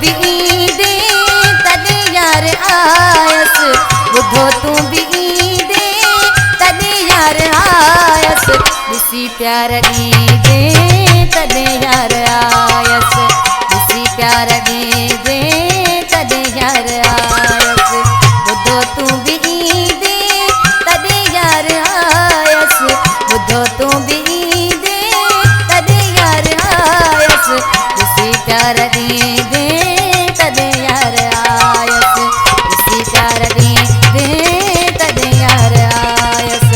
भी ईंदे तॾहिं यार आयस, ॿुधो तूं बि ईंदे तॾहिं यार आयस, ॾिसी प्यार ॾींदे तॾहिं यार आयस, ॾिसी प्यार ॾींदे तॾहिं यार आयस, ॿुधो तूं बि ईंदे तॾहिं यार आयस, ॿुधो तूं बि ईंदे तॾहिं यार आयस, ॾिसी प्यार ॾींदे तॾहिं यार आयस, ॾिसी प्यार ॾींदे तॾहिं यार आयस।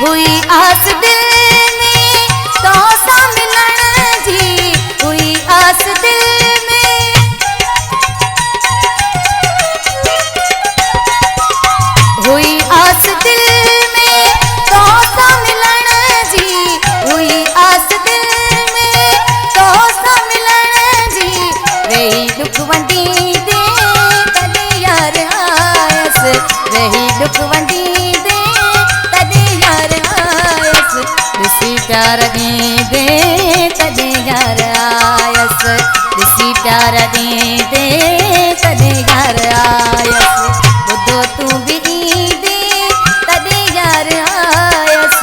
हुई आस दिल में तोसां मिलण जी, हुई आस दिल में, हुई आस दिल में तोसां मिलण जी, हुई आस दिल में तोसां मिलण जी, वेही दुख वंडींदे तॾहिं यार आयस, वेही दुख वंडींदे तॾहिं यार आयस, ॾिसी प्यार ॾींदे तॾहिं यार आयस, ॾिसी प्यार ॾींदे तॾहिं यार आयस, ॿुधो तूं बि ईंदे तॾहिं यार आयस,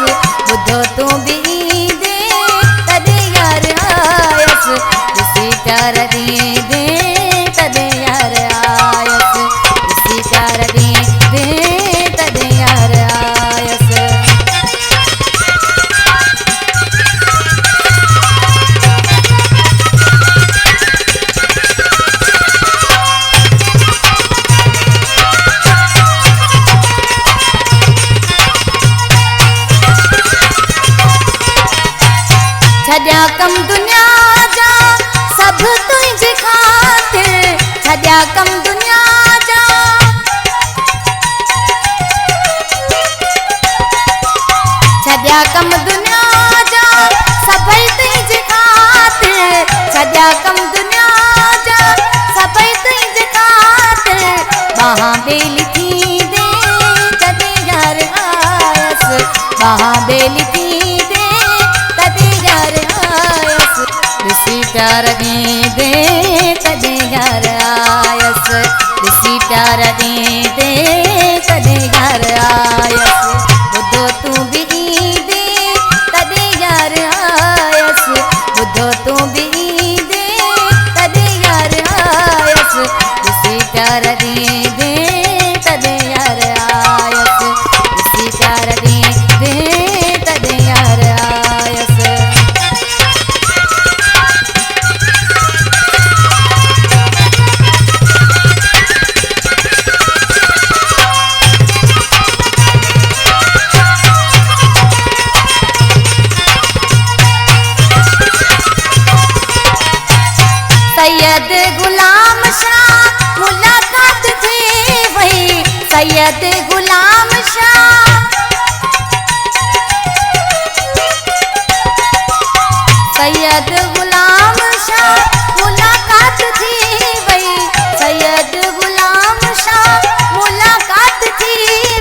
ॿुधो तूं बि ईंदे तॾहिं यार आयस, ॾिसी प्यार ॾींदे तॾहिं यार आयस, ॾिसी प्यार ॾींदे तॾहिं यार आयस। छॾिया कम दुनिया जा सभु तुंहिंजे ख़ातिर, छॾिया कम दुनिया जा, छॾिया कम दुनिया जा सभई तुंहिंजे ख़ातिर, छॾिया कम दुनिया जा सभई तुंहिंजे ख़ातिर, ॿाहां ॿेली थींदे तॾहिं यार आयस, ॿाहां ॿेली थींदे तॾहिं यार आयस, ॾिसी प्यार ॾींदे तॾहिं यार आयस, ॾिसी प्यार ॾींदे तॾहिं यार आयस, ॿुधो तूं बि ईंदे तॾहिं यार आयस, ॿुधो तूं बि ईंदे तॾहिं यार आयस, ॾिसी प्यार ॾींदे तॾहिं यार आयस, ॾिसी प्यार ॾींदे तॾहिं यार आयस। सैयद गुलाम शाह मुलाकात थी वही, सैयद गुलाम शाह, सैयद गुलाम शाह मुलाकात थी वही, सैयद गुलाम शाह मुलाकात थी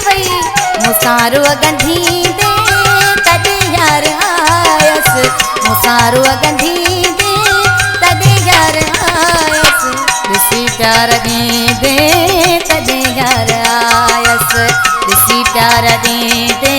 वही, मूंसां रुअ ॻंढींदे तॾहिं यार आयस, मूंसां रुअ ॻंढींदे तॾहिं यार आयस, ॾिसी प्यार ॾींदे तॾहिं यार आयस, ॾिसी प्यार ॾींदे